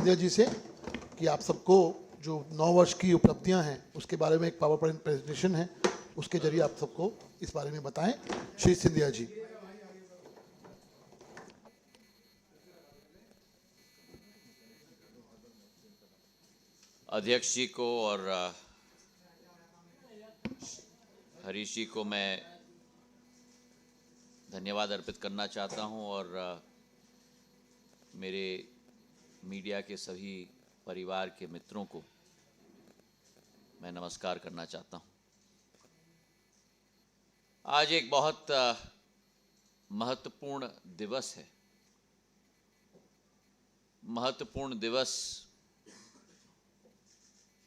सिंधिया जी से कि आप सबको जो 9 वर्ष की उपलब्धियां हैं उसके बारे में एक पावर पॉइंट प्रेजेंटेशन है, उसके जरिए आप सबको इस बारे में बताएं। श्री सिंधिया जी। अध्यक्ष जी को और हरीश जी को मैं धन्यवाद अर्पित करना चाहता हूं और मेरे मीडिया के सभी परिवार के मित्रों को मैं नमस्कार करना चाहता हूं। आज एक बहुत महत्वपूर्ण दिवस है। महत्वपूर्ण दिवस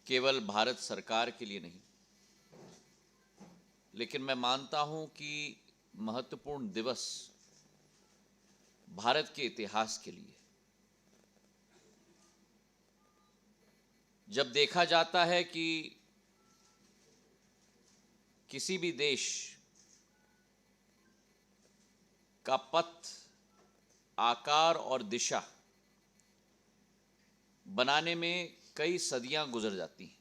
केवल भारत सरकार के लिए नहीं, लेकिन मैं मानता हूं कि महत्वपूर्ण दिवस भारत के इतिहास के लिए। जब देखा जाता है कि किसी भी देश का पथ, आकार और दिशा बनाने में कई सदियां गुजर जाती हैं,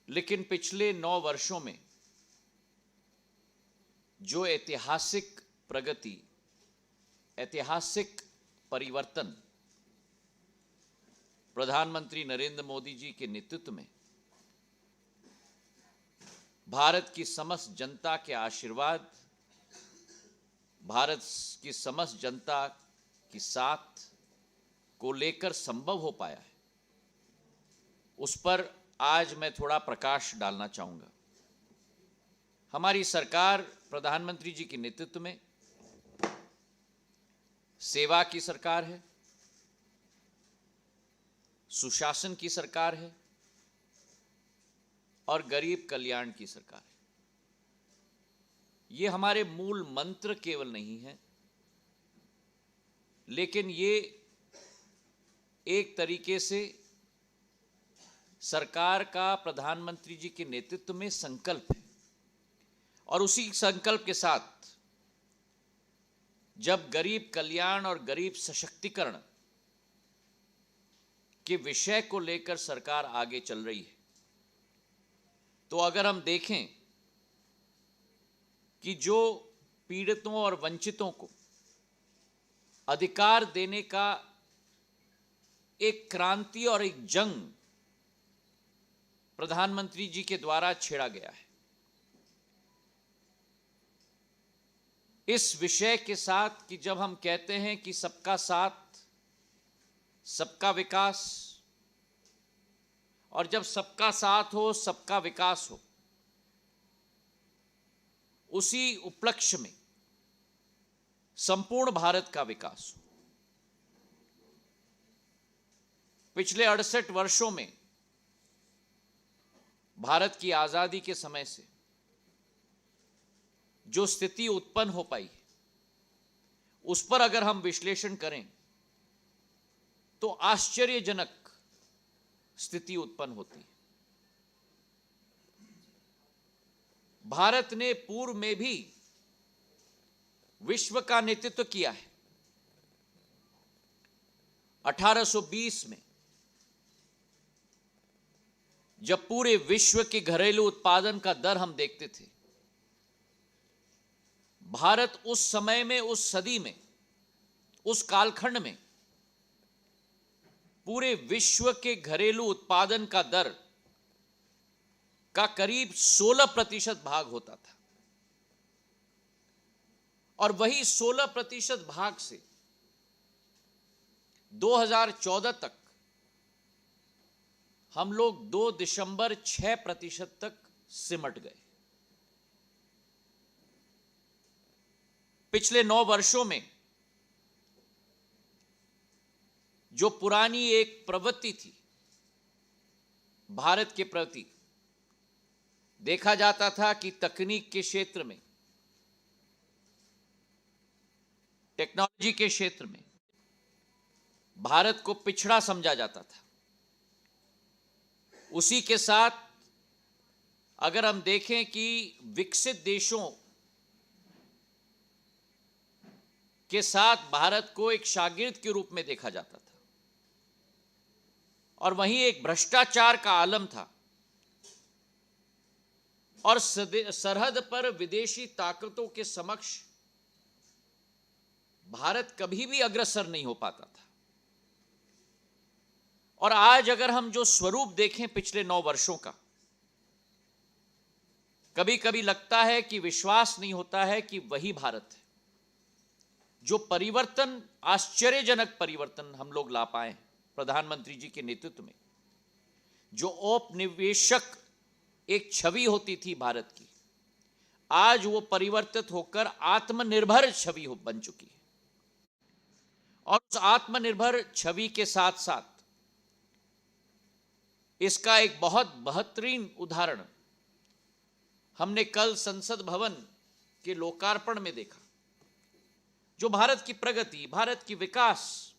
लेकिन पिछले 9 वर्षों में जो ऐतिहासिक प्रगति, ऐतिहासिक परिवर्तन प्रधानमंत्री नरेंद्र मोदी जी के नेतृत्व में, भारत की समस्त जनता के आशीर्वाद, भारत की समस्त जनता की साथ को लेकर संभव हो पाया है, उस पर आज मैं थोड़ा प्रकाश डालना चाहूंगा। हमारी सरकार प्रधानमंत्री जी के नेतृत्व में सेवा की सरकार है, सुशासन की सरकार है और गरीब कल्याण की सरकार है। ये हमारे मूल मंत्र केवल नहीं है, लेकिन ये एक तरीके से सरकार का प्रधानमंत्री जी के नेतृत्व में संकल्प है। और उसी संकल्प के साथ जब गरीब कल्याण और गरीब सशक्तिकरण के विषय को लेकर सरकार आगे चल रही है, तो अगर हम देखें कि जो पीड़ितों और वंचितों को अधिकार देने का एक क्रांति और एक जंग प्रधानमंत्री जी के द्वारा छेड़ा गया है, इस विषय के साथ कि जब हम कहते हैं कि सबका साथ, सबका विकास, और जब सबका साथ हो, सबका विकास हो, उसी उपलक्ष्य में संपूर्ण भारत का विकास हो। पिछले 68 वर्षों में भारत की आजादी के समय से जो स्थिति उत्पन्न हो पाई है, उस पर अगर हम विश्लेषण करें तो आश्चर्यजनक स्थिति उत्पन्न होती है। भारत ने पूर्व में भी विश्व का नेतृत्व किया है। 1820 में जब पूरे विश्व के घरेलू उत्पादन का दर हम देखते थे, भारत उस समय में, उस सदी में, उस कालखंड में पूरे विश्व के घरेलू उत्पादन का दर का करीब 16% भाग होता था। और वही 16% भाग से 2014 तक हम लोग 2.6% तक सिमट गए। पिछले 9 वर्षों में जो पुरानी एक प्रवृत्ति थी भारत के प्रति, देखा जाता था कि तकनीक के क्षेत्र में, टेक्नोलॉजी के क्षेत्र में भारत को पिछड़ा समझा जाता था। उसी के साथ अगर हम देखें कि विकसित देशों के साथ भारत को एक शागिर्द के रूप में देखा जाता था और वहीं एक भ्रष्टाचार का आलम था और सरहद पर विदेशी ताकतों के समक्ष भारत कभी भी अग्रसर नहीं हो पाता था। और आज अगर हम जो स्वरूप देखें पिछले 9 वर्षों का, कभी कभी लगता है कि विश्वास नहीं होता है कि वही भारत है जो परिवर्तन, आश्चर्यजनक परिवर्तन हम लोग ला पाए प्रधानमंत्री जी के नेतृत्व में। जो औपनिवेशक एक छवि होती थी भारत की, आज वो परिवर्तित होकर आत्मनिर्भर छवि बन चुकी है। और उस आत्मनिर्भर छवि के साथ साथ इसका एक बहुत बेहतरीन उदाहरण हमने कल संसद भवन के लोकार्पण में देखा, जो भारत की प्रगति, भारत की विकास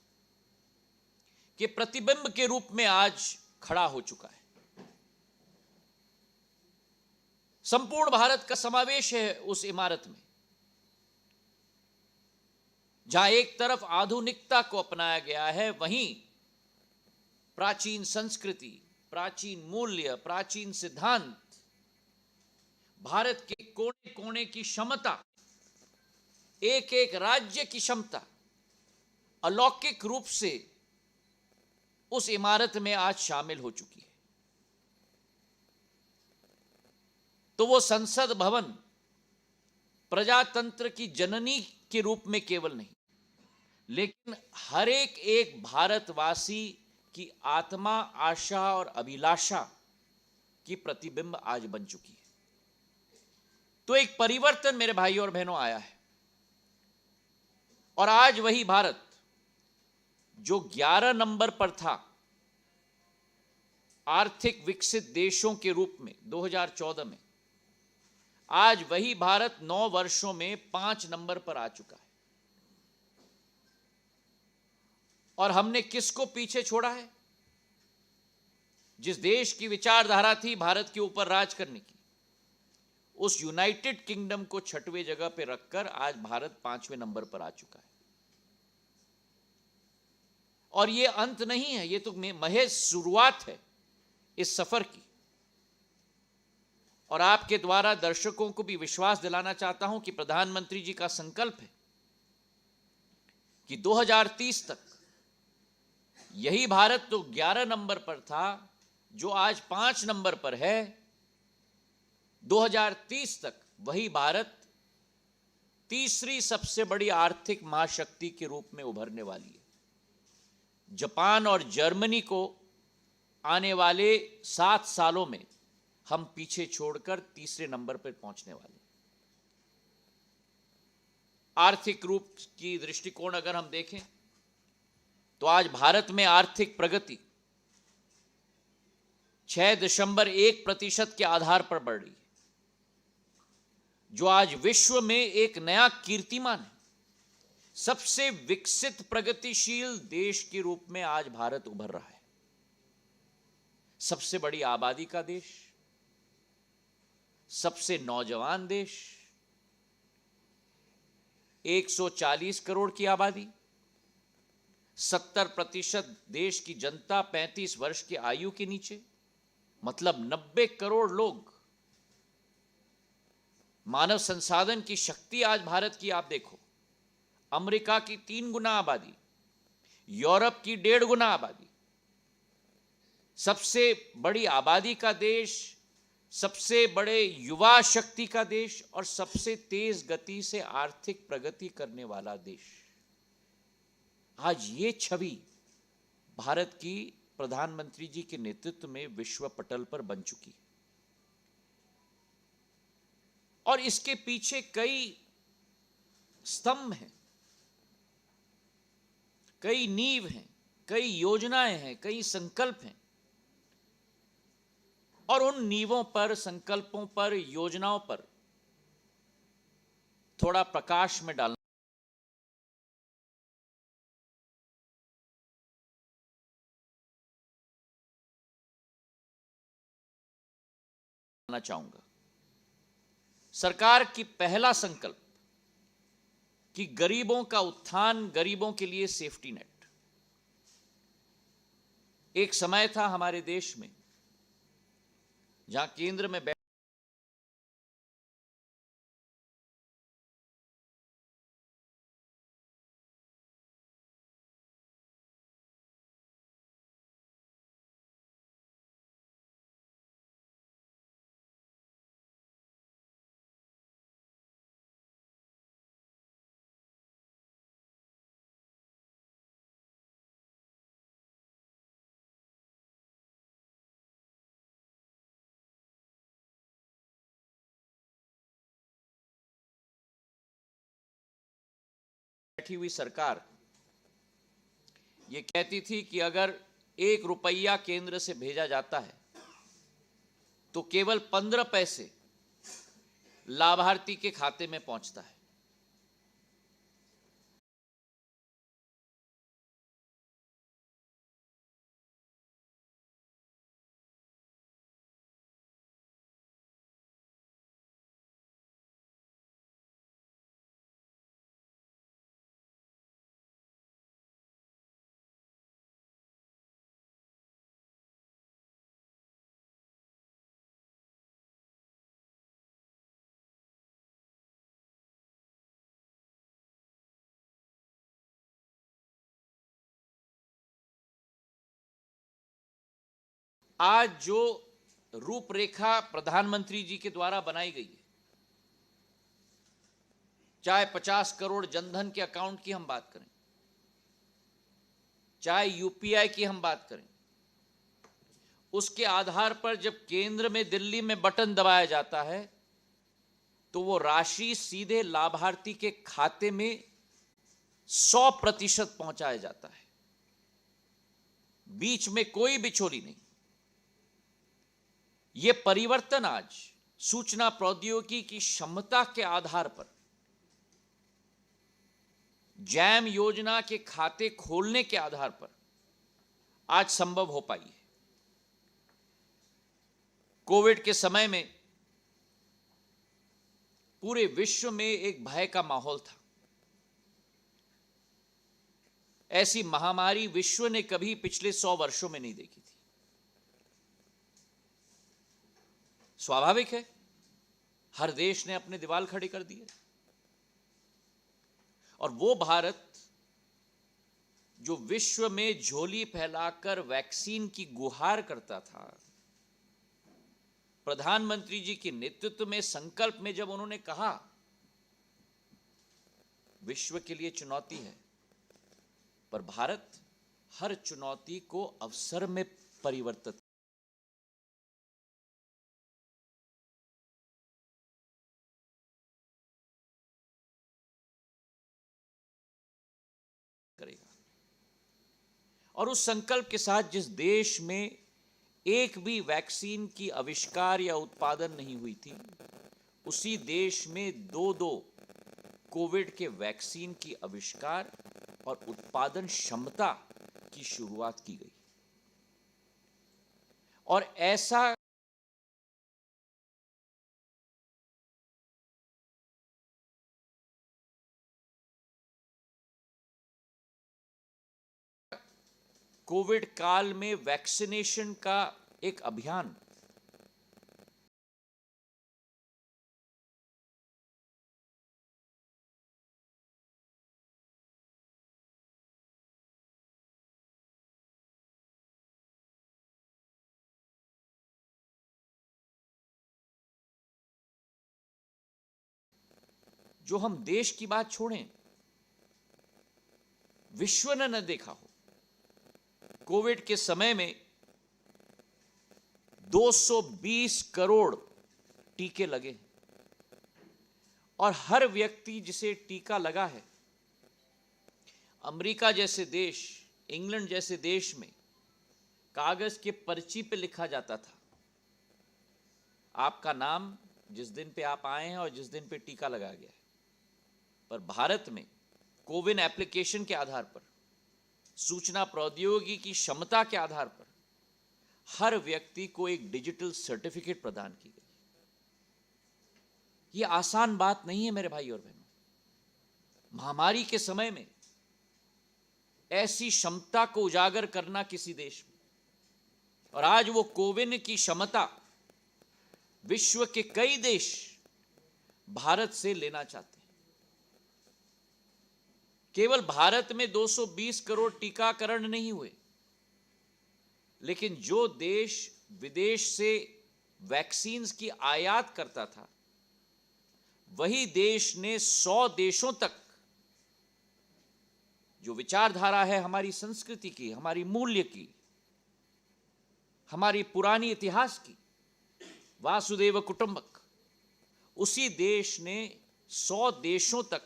के प्रतिबिंब के रूप में आज खड़ा हो चुका है। संपूर्ण भारत का समावेश है उस इमारत में, जहां एक तरफ आधुनिकता को अपनाया गया है, वहीं प्राचीन संस्कृति, प्राचीन मूल्य, प्राचीन सिद्धांत, भारत के कोने कोने की क्षमता, एक एक राज्य की क्षमता अलौकिक रूप से उस इमारत में आज शामिल हो चुकी है। तो वो संसद भवन प्रजातंत्र की जननी के रूप में केवल नहीं, लेकिन हर एक भारतवासी की आत्मा, आशा और अभिलाषा की प्रतिबिंब आज बन चुकी है। तो एक परिवर्तन मेरे भाइयों और बहनों आया है और आज वही भारत जो 11 नंबर पर था आर्थिक विकसित देशों के रूप में 2014 में, आज वही भारत 9 वर्षों में 5 नंबर पर आ चुका है। और हमने किसको पीछे छोड़ा है? जिस देश की विचारधारा थी भारत के ऊपर राज करने की, उस यूनाइटेड किंगडम को 6वें जगह पर रखकर आज भारत 5वें नंबर पर आ चुका है। और यह अंत नहीं है, यह तो महज शुरुआत है इस सफर की। और आपके द्वारा दर्शकों को भी विश्वास दिलाना चाहता हूं कि प्रधानमंत्री जी का संकल्प है कि 2030 तक यही भारत तो 11 नंबर पर था, जो आज 5 नंबर पर है, 2030 तक वही भारत तीसरी सबसे बड़ी आर्थिक महाशक्ति के रूप में उभरने वाली है। जापान और जर्मनी को आने वाले 7 सालों में हम पीछे छोड़कर तीसरे नंबर पर पहुंचने वाले। आर्थिक रूप की दृष्टिकोण अगर हम देखें तो आज भारत में आर्थिक प्रगति 6.1% के आधार पर बढ़ रही है, जो आज विश्व में एक नया कीर्तिमान है। सबसे विकसित प्रगतिशील देश के रूप में आज भारत उभर रहा है। सबसे बड़ी आबादी का देश, सबसे नौजवान देश, 140 करोड़ की आबादी, 70% देश की जनता 35 वर्ष की आयु के नीचे, मतलब 90 करोड़ लोग। मानव संसाधन की शक्ति आज भारत की आप देखो, अमेरिका की 3 गुना आबादी, यूरोप की 1.5 गुना आबादी, सबसे बड़ी आबादी का देश, सबसे बड़े युवा शक्ति का देश और सबसे तेज गति से आर्थिक प्रगति करने वाला देश। आज ये छवि भारत की प्रधानमंत्री जी के नेतृत्व में विश्व पटल पर बन चुकी है। और इसके पीछे कई स्तंभ हैं, कई नींव हैं, कई योजनाएं हैं, कई संकल्प हैं। और उन नींवों पर, संकल्पों पर, योजनाओं पर थोड़ा प्रकाश में डालना चाहूंगा। सरकार की पहला संकल्प कि गरीबों का उत्थान, गरीबों के लिए सेफ्टी नेट। एक समय था हमारे देश में जहां केंद्र में बैठी हुई सरकार ये कहती थी कि अगर 1 रुपया केंद्र से भेजा जाता है तो केवल 15 पैसे लाभार्थी के खाते में पहुंचता है। आज जो रूपरेखा प्रधानमंत्री जी के द्वारा बनाई गई है, चाहे 50 करोड़ जनधन के अकाउंट की हम बात करें, चाहे यूपीआई की हम बात करें, उसके आधार पर जब केंद्र में, दिल्ली में बटन दबाया जाता है तो वो राशि सीधे लाभार्थी के खाते में 100% पहुंचाया जाता है। बीच में कोई बिचौली नहीं। ये परिवर्तन आज सूचना प्रौद्योगिकी की क्षमता के आधार पर जैम योजना के खाते खोलने के आधार पर आज संभव हो पाई है। कोविड के समय में पूरे विश्व में एक भय का माहौल था। ऐसी महामारी विश्व ने कभी पिछले 100 वर्षों में नहीं देखी थी। स्वाभाविक है, हर देश ने अपने दीवार खड़ी कर दी है। और वो भारत जो विश्व में झोली फैलाकर वैक्सीन की गुहार करता था, प्रधानमंत्री जी के नेतृत्व में, संकल्प में जब उन्होंने कहा विश्व के लिए चुनौती है, पर भारत हर चुनौती को अवसर में परिवर्तित करेगा। और उस संकल्प के साथ जिस देश में एक भी वैक्सीन की आविष्कार या उत्पादन नहीं हुई थी, उसी देश में 2 कोविड के वैक्सीन की आविष्कार और उत्पादन क्षमता की शुरुआत की गई। और ऐसा कोविड काल में वैक्सीनेशन का एक अभियान जो हम देश की बात छोड़ें, विश्व ने न देखा हो। कोविड के समय में 220 करोड़ टीके लगे और हर व्यक्ति जिसे टीका लगा है, अमेरिका जैसे देश, इंग्लैंड जैसे देश में कागज के पर्ची पे लिखा जाता था आपका नाम, जिस दिन पे आप आए हैं और जिस दिन पे टीका लगाया गया है। पर भारत में कोविन एप्लीकेशन के आधार पर, सूचना प्रौद्योगिकी की क्षमता के आधार पर हर व्यक्ति को एक डिजिटल सर्टिफिकेट प्रदान की गई। यह आसान बात नहीं है मेरे भाई और बहनों। महामारी के समय में ऐसी क्षमता को उजागर करना किसी देश में, और आज वो कोविन की क्षमता विश्व के कई देश भारत से लेना चाहते हैं। केवल भारत में 220 करोड़ टीकाकरण नहीं हुए, लेकिन जो देश विदेश से वैक्सीन्स की आयात करता था, वही देश ने 100 देशों तक जो विचारधारा है हमारी संस्कृति की, हमारी मूल्य की, हमारी पुरानी इतिहास की, वासुदेव कुटुंबक, उसी देश ने 100 देशों तक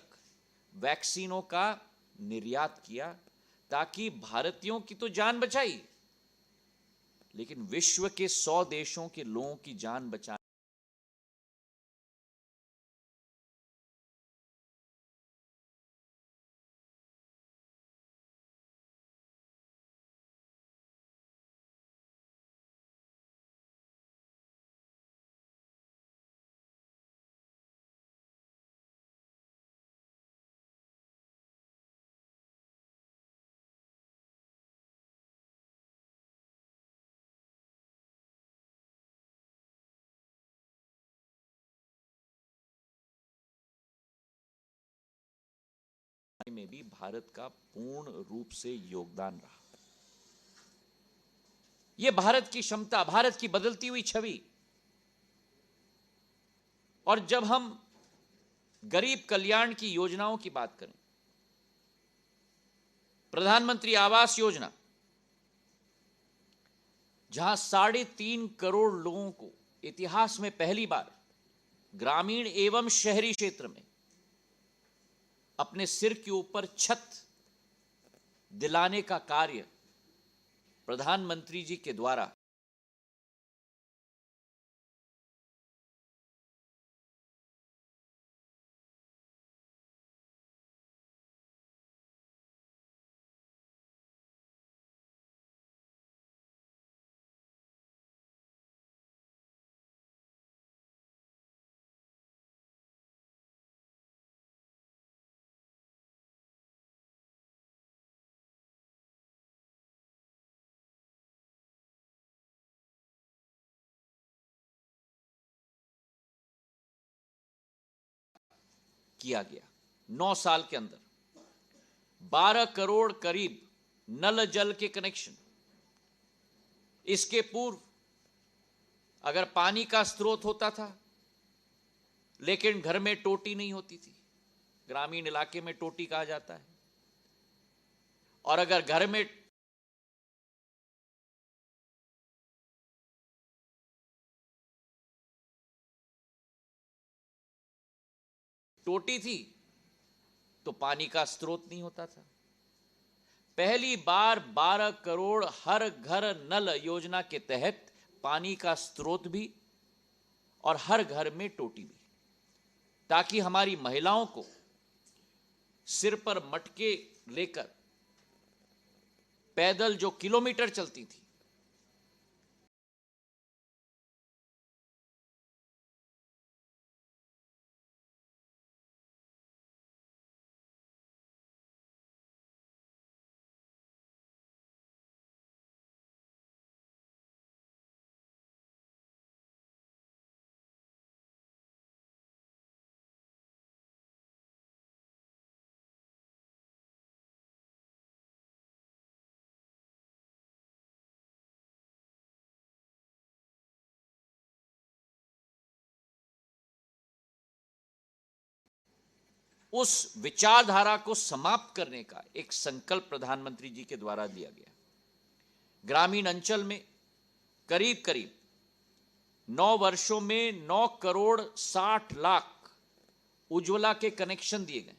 वैक्सीनों का निर्यात किया, ताकि भारतीयों की तो जान बचाई, लेकिन विश्व के 100 देशों के लोगों की जान बचाने में भी भारत का पूर्ण रूप से योगदान रहा। यह भारत की क्षमता, भारत की बदलती हुई छवि। और जब हम गरीब कल्याण की योजनाओं की बात करें, प्रधानमंत्री आवास योजना, जहां 3.5 करोड़ लोगों को इतिहास में पहली बार ग्रामीण एवं शहरी क्षेत्र में अपने सिर के ऊपर छत दिलाने का कार्य प्रधानमंत्री जी के द्वारा किया गया। 9 साल के अंदर 12 करोड़ करीब नल जल के कनेक्शन। इसके पूर्व अगर पानी का स्रोत होता था, लेकिन घर में टोटी नहीं होती थी, ग्रामीण इलाके में टोटी कहा जाता है, और अगर घर में टोटी थी तो पानी का स्रोत नहीं होता था। पहली बार 12 करोड़ हर घर नल योजना के तहत पानी का स्रोत भी और हर घर में टोटी भी, ताकि हमारी महिलाओं को सिर पर मटके लेकर पैदल जो किलोमीटर चलती थी, उस विचारधारा को समाप्त करने का एक संकल्प प्रधानमंत्री जी के द्वारा दिया गया। ग्रामीण अंचल में करीब करीब 9 वर्षों में 9 करोड़ 60 लाख उज्ज्वला के कनेक्शन दिए गए,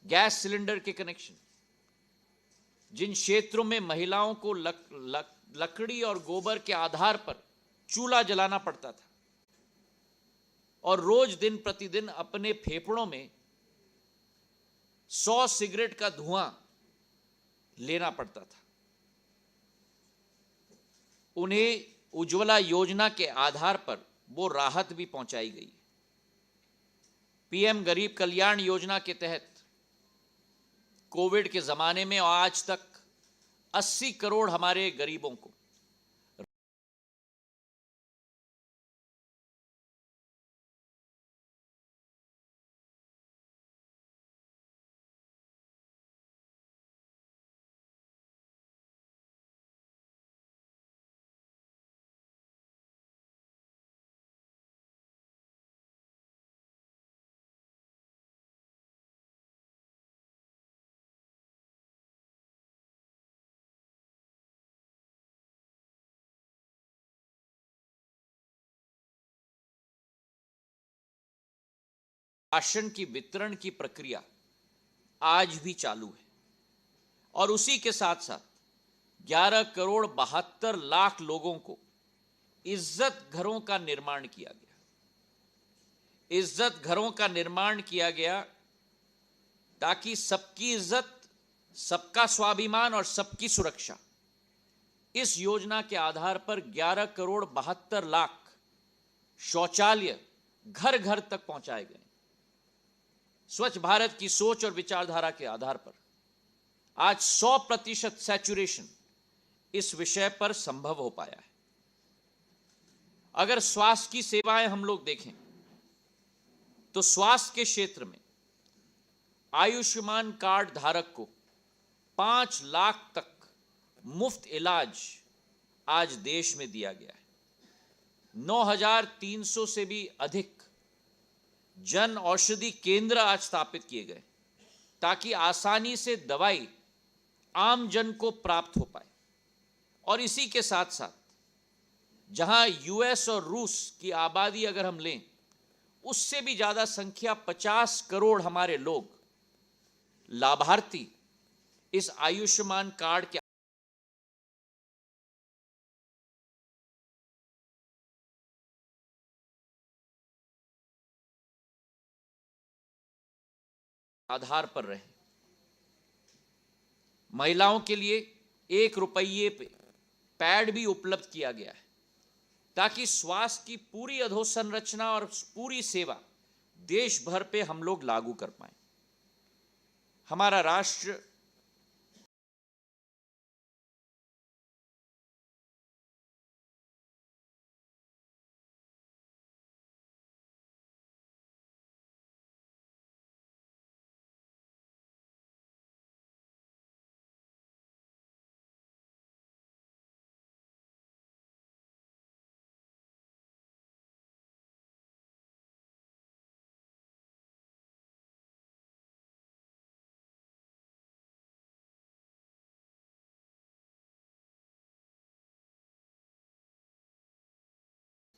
गैस सिलेंडर के कनेक्शन। जिन क्षेत्रों में महिलाओं को लकड़ी और गोबर के आधार पर चूल्हा जलाना पड़ता था और रोज दिन प्रतिदिन अपने फेफड़ों में 100 सिगरेट का धुआं लेना पड़ता था, उन्हें उज्ज्वला योजना के आधार पर वो राहत भी पहुंचाई गई। पीएम गरीब कल्याण योजना के तहत कोविड के जमाने में और आज तक 80 करोड़ हमारे गरीबों को राशन की वितरण की प्रक्रिया आज भी चालू है और उसी के साथ साथ 11 करोड़ 72 लाख लोगों को इज्जत घरों का निर्माण किया गया। इज्जत घरों का निर्माण किया गया ताकि सबकी इज्जत, सबका स्वाभिमान और सबकी सुरक्षा, इस योजना के आधार पर 11 करोड़ 72 लाख शौचालय घर घर तक पहुंचाए गए। स्वच्छ भारत की सोच और विचारधारा के आधार पर आज 100% सैचुरेशन इस विषय पर संभव हो पाया है। अगर स्वास्थ्य की सेवाएं हम लोग देखें तो स्वास्थ्य के क्षेत्र में आयुष्मान कार्ड धारक को 5 लाख तक मुफ्त इलाज आज देश में दिया गया है। 9,300 से भी अधिक जन औषधि केंद्र आज स्थापित किए गए ताकि आसानी से दवाई आम जन को प्राप्त हो पाए। और इसी के साथ साथ जहां यूएस और रूस की आबादी अगर हम लें, उससे भी ज्यादा संख्या 50 करोड़ हमारे लोग लाभार्थी इस आयुष्मान कार्ड के आधार पर रहे। महिलाओं के लिए 1 रुपये पे पैड भी उपलब्ध किया गया है ताकि स्वास्थ्य की पूरी अधोसंरचना और पूरी सेवा देश भर पे हम लोग लागू कर पाए। हमारा राष्ट्र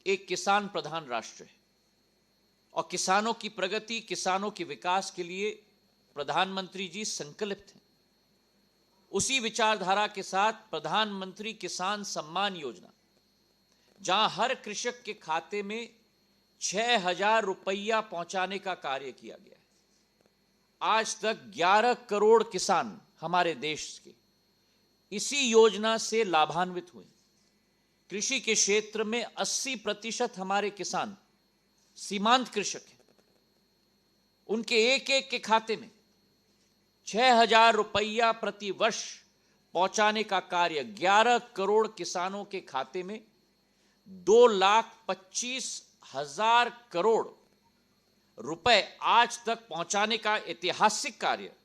एक किसान प्रधान राष्ट्र है और किसानों की प्रगति, किसानों के विकास के लिए प्रधानमंत्री जी संकल्पित हैं। उसी विचारधारा के साथ प्रधानमंत्री किसान सम्मान योजना, जहां हर कृषक के खाते में 6,000 रुपया पहुंचाने का कार्य किया गया है। आज तक 11 करोड़ किसान हमारे देश के इसी योजना से लाभान्वित हुए। कृषि के क्षेत्र में 80% हमारे किसान सीमांत कृषक हैं। उनके एक एक के खाते में 6,000 रुपया प्रति वर्ष पहुंचाने का कार्य 11 करोड़ किसानों के खाते में 2,25,000 करोड़ रुपए आज तक पहुंचाने का ऐतिहासिक कार्य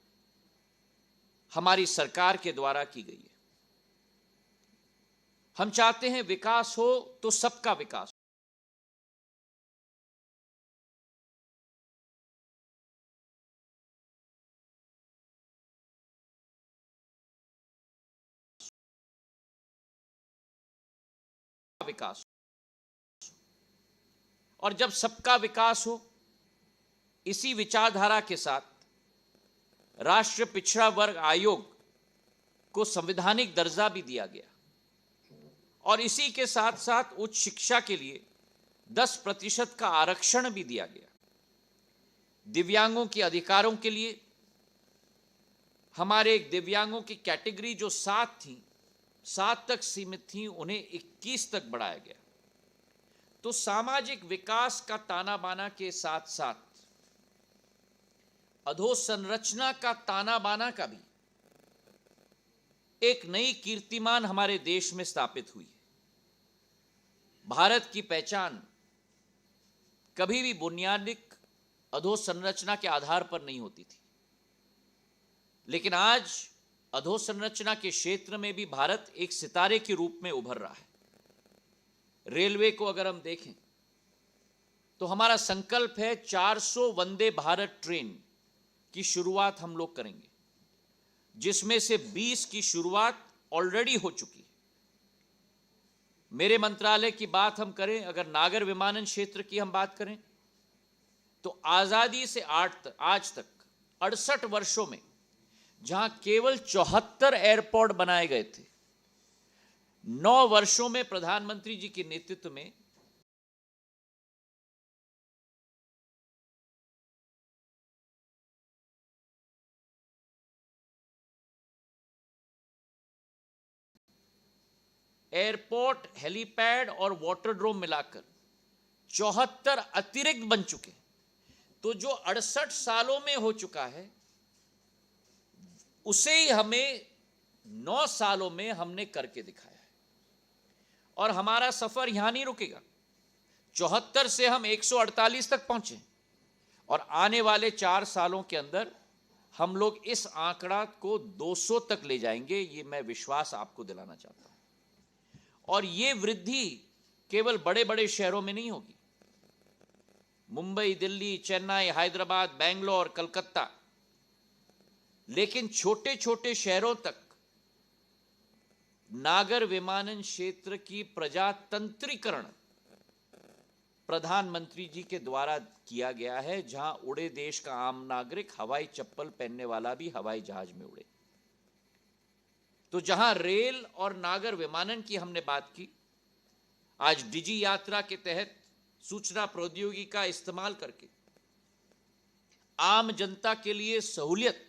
हमारी सरकार के द्वारा की गई है। हम चाहते हैं विकास हो तो सबका विकास हो। विकास और जब सबका विकास हो, इसी विचारधारा के साथ राष्ट्रीय पिछड़ा वर्ग आयोग को संवैधानिक दर्जा भी दिया गया और इसी के साथ साथ उच्च शिक्षा के लिए 10% का आरक्षण भी दिया गया। दिव्यांगों के अधिकारों के लिए हमारे एक दिव्यांगों की कैटेगरी जो 7 तक सीमित थी, उन्हें 21 तक बढ़ाया गया। तो सामाजिक विकास का ताना बाना के साथ साथ अधोसंरचना का ताना बाना का भी एक नई कीर्तिमान हमारे देश में स्थापित हुई है। भारत की पहचान कभी भी बुनियादी अधोसंरचना के आधार पर नहीं होती थी, लेकिन आज अधोसंरचना के क्षेत्र में भी भारत एक सितारे के रूप में उभर रहा है। रेलवे को अगर हम देखें तो हमारा संकल्प है 400 वंदे भारत ट्रेन की शुरुआत हम लोग करेंगे, जिसमें से 20 की शुरुआत ऑलरेडी हो चुकी है। मेरे मंत्रालय की बात हम करें, अगर नागर विमानन क्षेत्र की हम बात करें, तो आजादी से आज तक 68 वर्षों में जहां केवल 74 एयरपोर्ट बनाए गए थे, 9 वर्षों में प्रधानमंत्री जी के नेतृत्व में एयरपोर्ट, हेलीपैड और वाटरड्रोम मिलाकर 74 अतिरिक्त बन चुके। तो जो 68 सालों में हो चुका है, उसे ही हमें 9 सालों में हमने करके दिखाया है। और हमारा सफर यहां नहीं रुकेगा। 74 से हम 148 तक पहुंचे और आने वाले 4 सालों के अंदर हम लोग इस आंकड़ा को 200 तक ले जाएंगे। ये मैं विश्वास आपको दिलाना चाहता हूं। और ये वृद्धि केवल बड़े बड़े शहरों में नहीं होगी। मुंबई, दिल्ली, चेन्नई, हैदराबाद, बेंगलोर, कलकत्ता, लेकिन छोटे छोटे शहरों तक नागर विमानन क्षेत्र की प्रजातंत्रीकरण प्रधानमंत्री जी के द्वारा किया गया है, जहां उड़े देश का आम नागरिक हवाई चप्पल पहनने वाला भी हवाई जहाज में उड़े। तो जहां रेल और नागर विमानन की हमने बात की, आज डिजी यात्रा के तहत सूचना प्रौद्योगिकी का इस्तेमाल करके आम जनता के लिए सहूलियत,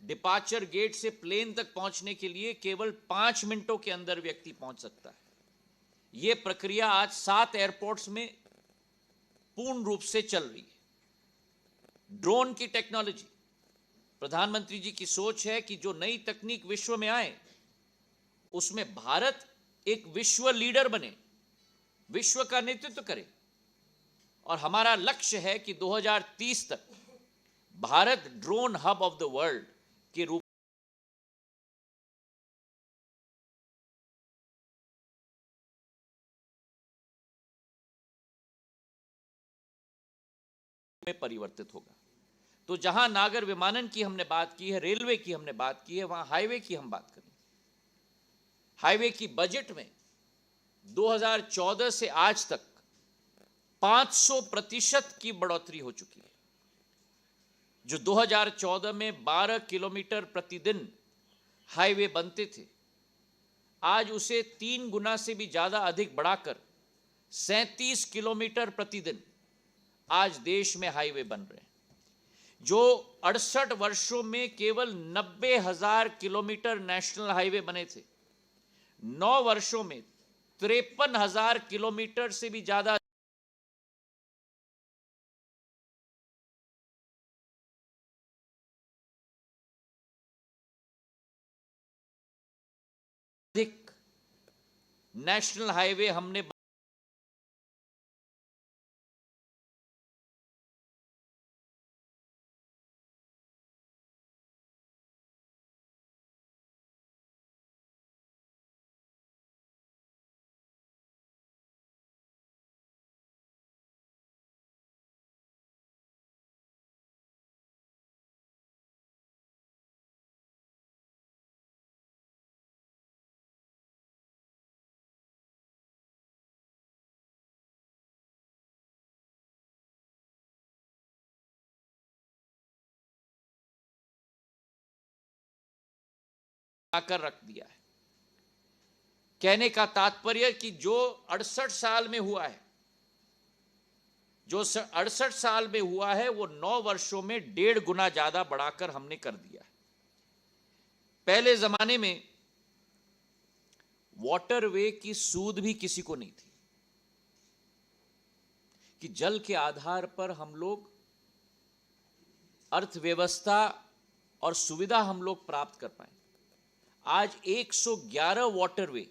डिपार्चर गेट से प्लेन तक पहुंचने के लिए केवल 5 मिनटों के अंदर व्यक्ति पहुंच सकता है। यह प्रक्रिया आज 7 एयरपोर्ट्स में पूर्ण रूप से चल रही है। ड्रोन की टेक्नोलॉजी, प्रधानमंत्री जी की सोच है कि जो नई तकनीक विश्व में आए, उसमें भारत एक विश्व लीडर बने, विश्व का नेतृत्व करे। और हमारा लक्ष्य है कि 2030 तक Bharat drone hub of the world के रूप में परिवर्तित होगा। तो जहां नागर विमानन की हमने बात की है, रेलवे की हमने बात की है, वहां हाईवे की हम बात करें। हाईवे की बजट में 2014 से आज तक 500% की बढ़ोतरी हो चुकी है। जो 2014 में 12 किलोमीटर प्रतिदिन हाईवे बनते थे, आज उसे 3 गुना से भी ज्यादा अधिक बढ़ाकर 37 किलोमीटर प्रतिदिन आज देश में हाईवे बन रहे हैं। जो 68 वर्षों में केवल 90,000 किलोमीटर नेशनल हाईवे बने थे, 9 वर्षों में 53,000 किलोमीटर से भी ज्यादा अधिक नेशनल हाईवे हमने आकर रख दिया है। कहने का तात्पर्य कि जो 68 साल में हुआ है, जो 68 साल में हुआ है, वो 9 वर्षों में 1.5 गुना ज्यादा बढ़ाकर हमने कर दिया है। पहले जमाने में वाटरवे की सूद भी किसी को नहीं थी कि जल के आधार पर हम लोग अर्थव्यवस्था और सुविधा हम लोग प्राप्त कर पाए। आज 111 वाटरवे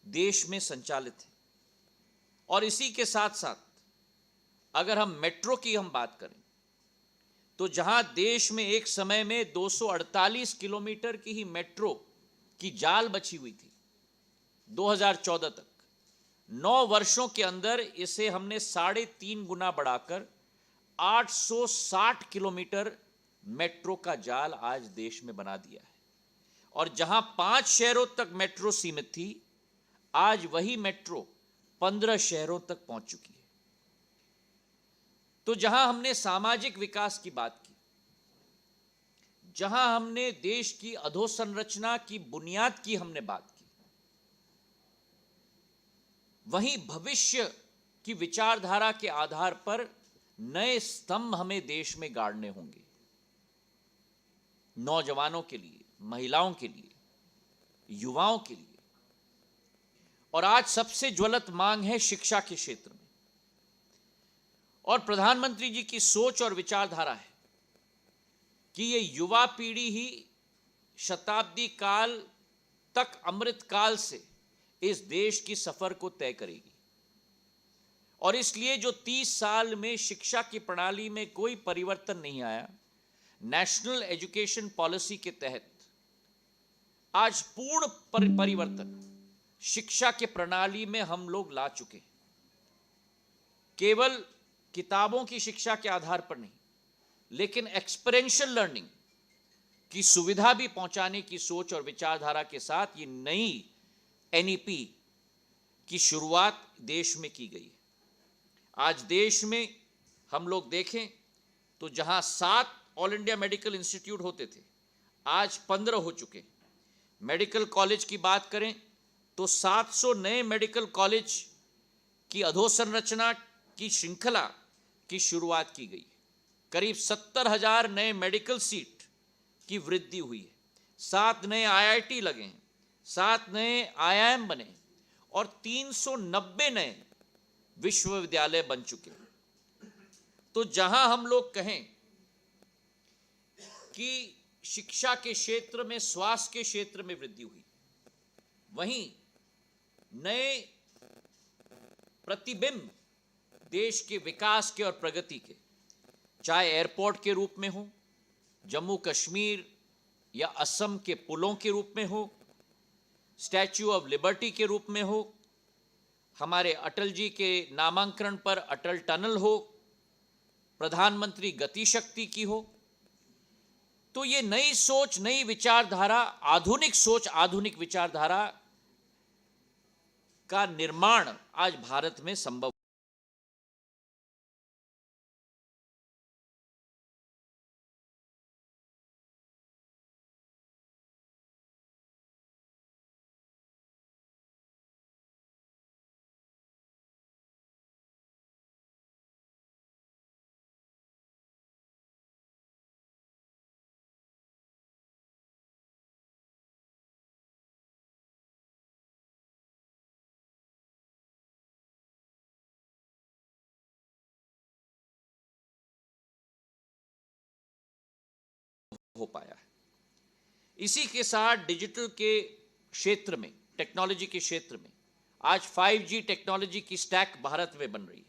देश में संचालित है। और इसी के साथ साथ अगर हम मेट्रो की हम बात करें तो जहां देश में एक समय में 248 किलोमीटर की ही मेट्रो की जाल बची हुई थी 2014 तक, 9 वर्षों के अंदर इसे हमने 3.5 गुना बढ़ाकर 860 किलोमीटर मेट्रो का जाल आज देश में बना दिया है। और जहां 5 शहरों तक मेट्रो सीमित थी, आज वही मेट्रो 15 शहरों तक पहुंच चुकी है। तो जहां हमने सामाजिक विकास की बात की, जहां हमने देश की अधोसंरचना की बुनियाद की हमने बात की, वहीं भविष्य की विचारधारा के आधार पर नए स्तंभ हमें देश में गाड़ने होंगे, नौजवानों के लिए, महिलाओं के लिए, युवाओं के लिए। और आज सबसे ज्वलंत मांग है शिक्षा के क्षेत्र में। और प्रधानमंत्री जी की सोच और विचारधारा है कि ये युवा पीढ़ी ही शताब्दी काल तक, अमृत काल से इस देश की सफर को तय करेगी। और इसलिए जो 30 साल में शिक्षा की प्रणाली में कोई परिवर्तन नहीं आया, नेशनल एजुकेशन पॉलिसी के तहत आज पूर्ण परिवर्तन शिक्षा के प्रणाली में हम लोग ला चुके हैं। केवल किताबों की शिक्षा के आधार पर नहीं, लेकिन एक्सपीरियंशियल लर्निंग की सुविधा भी पहुंचाने की सोच और विचारधारा के साथ ये नई एनईपी की शुरुआत देश में की गई है। आज देश में हम लोग देखें तो जहां 7 ऑल इंडिया मेडिकल इंस्टीट्यूट होते थे, आज 15 हो चुके। मेडिकल कॉलेज की बात करें तो 700 नए मेडिकल कॉलेज की अधोसंरचना की श्रृंखला की शुरुआत की गई। करीब 70,000 नए मेडिकल सीट की वृद्धि हुई है। 7 नए आईआईटी लगे हैं, 7 नए आईआईएम बने और 390 नए विश्वविद्यालय बन चुके हैं। तो जहां हम लोग कहें कि शिक्षा के क्षेत्र में, स्वास्थ्य के क्षेत्र में वृद्धि हुई, वहीं नए प्रतिबिंब देश के विकास के और प्रगति के, चाहे एयरपोर्ट के रूप में हो, जम्मू कश्मीर या असम के पुलों के रूप में हो, स्टैच्यू ऑफ लिबर्टी के रूप में हो, हमारे अटल जी के नामांकन पर अटल टनल हो, प्रधानमंत्री गति शक्ति की हो। तो ये नई सोच, नई विचारधारा, आधुनिक सोच, आधुनिक विचारधारा का निर्माण आज भारत में संभव हो पाया है। इसी के साथ डिजिटल के क्षेत्र में, टेक्नोलॉजी के क्षेत्र में आज 5G टेक्नोलॉजी की स्टैक भारत में बन रही है।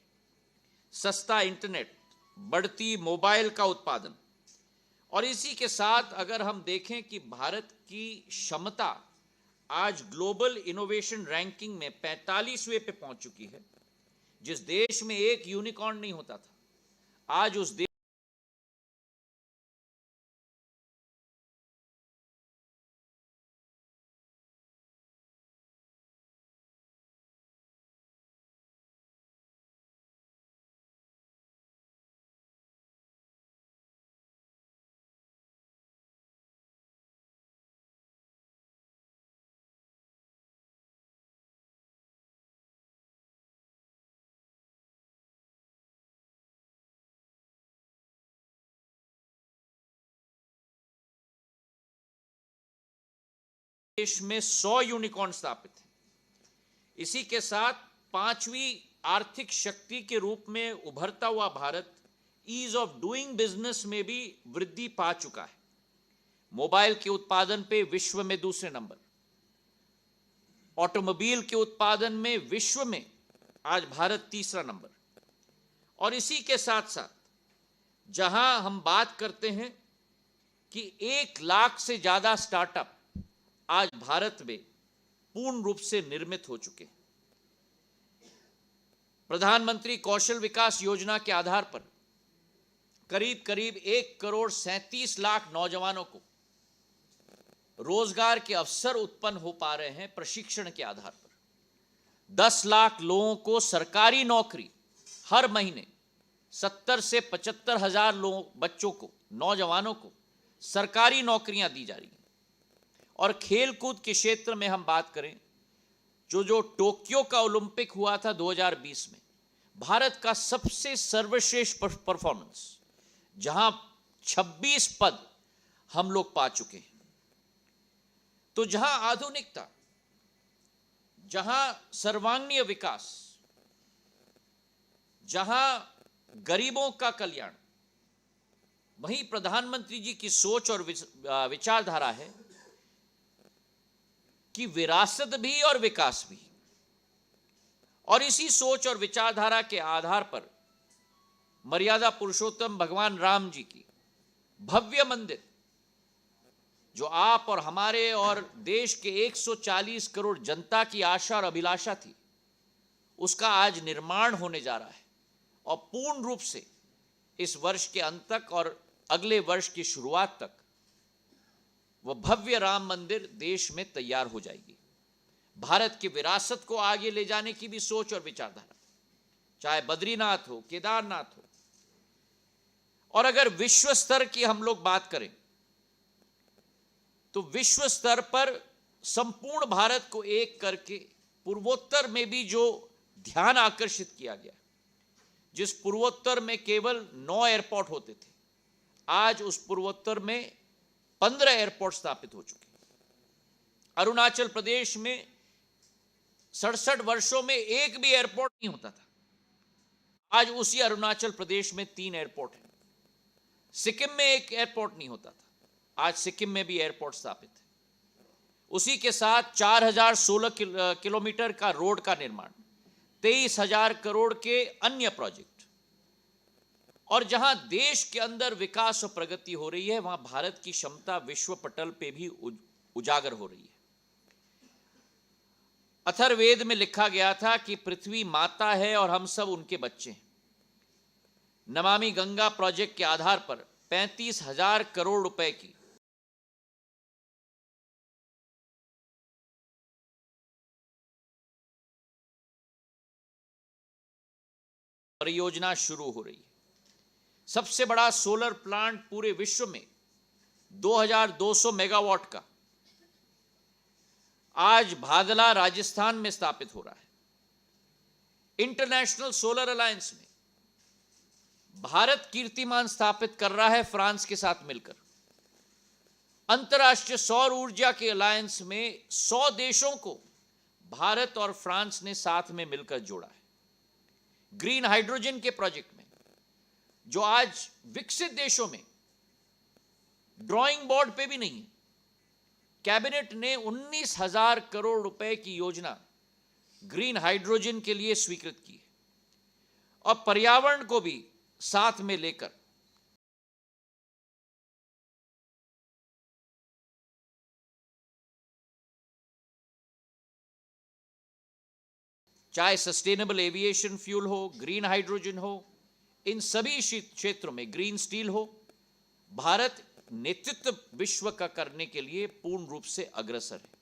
सस्ता इंटरनेट, बढ़ती मोबाइल का उत्पादन, और इसी के साथ अगर हम देखें कि भारत की क्षमता आज ग्लोबल इनोवेशन रैंकिंग में 45वें पे पहुंच चुकी है। जिस देश में एक यूनिकॉर्न नहीं होता था, आज उस देश देश में 100 यूनिकॉर्न स्थापित है। इसी के साथ 5वीं आर्थिक शक्ति के रूप में उभरता हुआ Bharat ease of doing business में भी वृद्धि पा चुका है। मोबाइल के उत्पादन पे विश्व में दूसरे नंबर, ऑटोमोबाइल के उत्पादन में विश्व में आज भारत तीसरा नंबर। और इसी के साथ साथ जहां हम बात करते हैं कि 1 लाख से ज्यादा स्टार्टअप आज भारत में पूर्ण रूप से निर्मित हो चुके हैं। प्रधानमंत्री कौशल विकास योजना के आधार पर करीब करीब 1,37,00,000 नौजवानों को रोजगार के अवसर उत्पन्न हो पा रहे हैं प्रशिक्षण के आधार पर। 10 लाख लोगों को सरकारी नौकरी हर महीने 70 से 75 हजार बच्चों को, नौजवानों को सरकारी नौकरियां दी जा रही हैं। और खेलकूद के क्षेत्र में हम बात करें, जो टोक्यो का ओलंपिक हुआ था 2020 में, भारत का सबसे सर्वश्रेष्ठ परफॉर्मेंस, जहां 26 पद हम लोग पा चुके हैं। तो जहां आधुनिकता, जहां सर्वांगीण विकास, जहां गरीबों का कल्याण, वहीं प्रधानमंत्री जी की सोच और विचारधारा है कि विरासत भी और विकास भी। और इसी सोच और विचारधारा के आधार पर मर्यादा पुरुषोत्तम भगवान राम जी की भव्य मंदिर, जो आप और हमारे और देश के 140 करोड़ जनता की आशा और अभिलाषा थी, उसका आज निर्माण होने जा रहा है। और पूर्ण रूप से इस वर्ष के अंत तक और अगले वर्ष की शुरुआत तक वह भव्य राम मंदिर देश में तैयार हो जाएगी। भारत की विरासत को आगे ले जाने की भी सोच और विचारधारा, चाहे बद्रीनाथ हो, केदारनाथ हो। और अगर विश्व स्तर की हम लोग बात करें तो विश्व स्तर पर संपूर्ण भारत को एक करके पूर्वोत्तर में भी जो ध्यान आकर्षित किया गया, जिस पूर्वोत्तर में केवल 9 एयरपोर्ट होते थे, आज उस पूर्वोत्तर में 15 एयरपोर्ट स्थापित हो चुके हैं। अरुणाचल प्रदेश में 67 वर्षों में एक भी एयरपोर्ट नहीं होता था, आज उसी अरुणाचल प्रदेश में 3 एयरपोर्ट हैं। सिक्किम में एक एयरपोर्ट नहीं होता था, आज सिक्किम में भी एयरपोर्ट स्थापित है। उसी के साथ 4016 किलोमीटर का रोड का निर्माण, 23,000 करोड़ के अन्य प्रोजेक्ट। और जहां देश के अंदर विकास और प्रगति हो रही है, वहां भारत की क्षमता विश्व पटल पे भी उजागर हो रही है। अथर्ववेद में लिखा गया था कि पृथ्वी माता है और हम सब उनके बच्चे हैं। नमामि गंगा प्रोजेक्ट के आधार पर 35,000 करोड़ रुपए की परियोजना शुरू हो रही है। सबसे बड़ा सोलर प्लांट पूरे विश्व में 2200 मेगावाट का आज भादला राजस्थान में स्थापित हो रहा है। इंटरनेशनल सोलर अलायंस में भारत कीर्तिमान स्थापित कर रहा है फ्रांस के साथ मिलकर। अंतर्राष्ट्रीय सौर ऊर्जा के अलायंस में 100 देशों को भारत और फ्रांस ने साथ में मिलकर जोड़ा है। ग्रीन हाइड्रोजन के प्रोजेक्ट में, जो आज विकसित देशों में ड्राइंग बोर्ड पे भी नहीं है, कैबिनेट ने 19,000 करोड़ रुपए की योजना ग्रीन हाइड्रोजन के लिए स्वीकृत की है। और पर्यावरण को भी साथ में लेकर चाहे सस्टेनेबल एविएशन फ्यूल हो, ग्रीन हाइड्रोजन हो, इन सभी क्षेत्रों में ग्रीन स्टील हो, भारत नेतृत्व विश्व का करने के लिए पूर्ण रूप से अग्रसर है।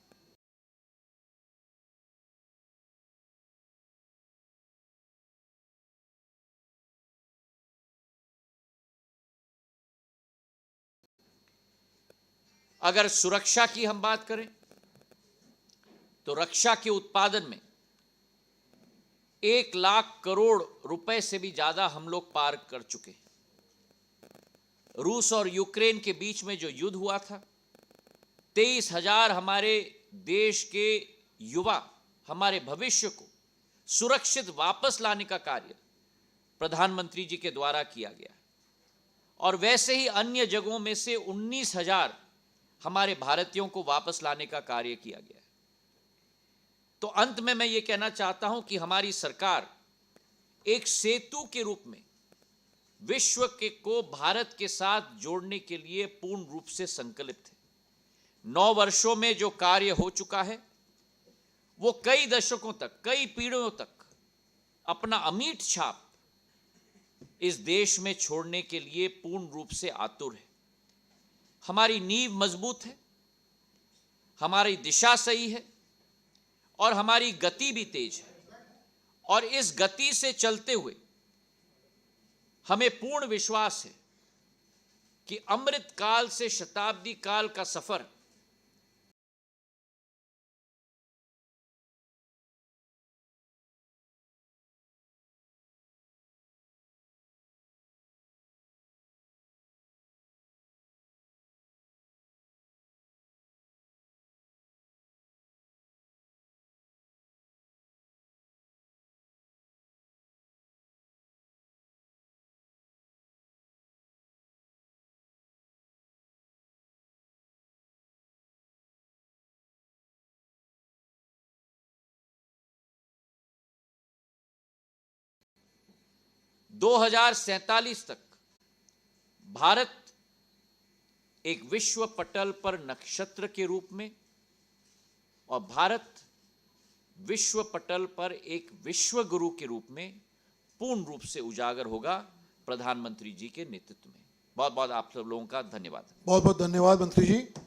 अगर सुरक्षा की हम बात करें तो रक्षा के उत्पादन में 1 लाख करोड़ रुपए से भी ज्यादा हम लोग पार कर चुके हैं। रूस और यूक्रेन के बीच में जो युद्ध हुआ था, 23,000 हमारे देश के युवा, हमारे भविष्य को सुरक्षित वापस लाने का कार्य प्रधानमंत्री जी के द्वारा किया गया। और वैसे ही अन्य जगहों में से 19,000 हमारे भारतीयों को वापस लाने का कार्य किया गया। तो अंत में मैं ये कहना चाहता हूं कि हमारी सरकार एक सेतु के रूप में विश्व के को भारत के साथ जोड़ने के लिए पूर्ण रूप से संकल्पित है। 9 वर्षों में जो कार्य हो चुका है वो कई दशकों तक, कई पीढ़ियों तक अपना अमिट छाप इस देश में छोड़ने के लिए पूर्ण रूप से आतुर है। हमारी नींव मजबूत है, हमारी दिशा सही है और हमारी गति भी तेज है। और इस गति से चलते हुए हमें पूर्ण विश्वास है कि अमृत काल से शताब्दी काल का सफर तक भारत एक विश्व पटल पर नक्षत्र के रूप में और भारत विश्व पटल पर एक विश्व गुरु के रूप में पूर्ण रूप से उजागर होगा प्रधानमंत्री जी के नेतृत्व में। बहुत बहुत आप सब लोगों का धन्यवाद। बहुत बहुत धन्यवाद मंत्री जी।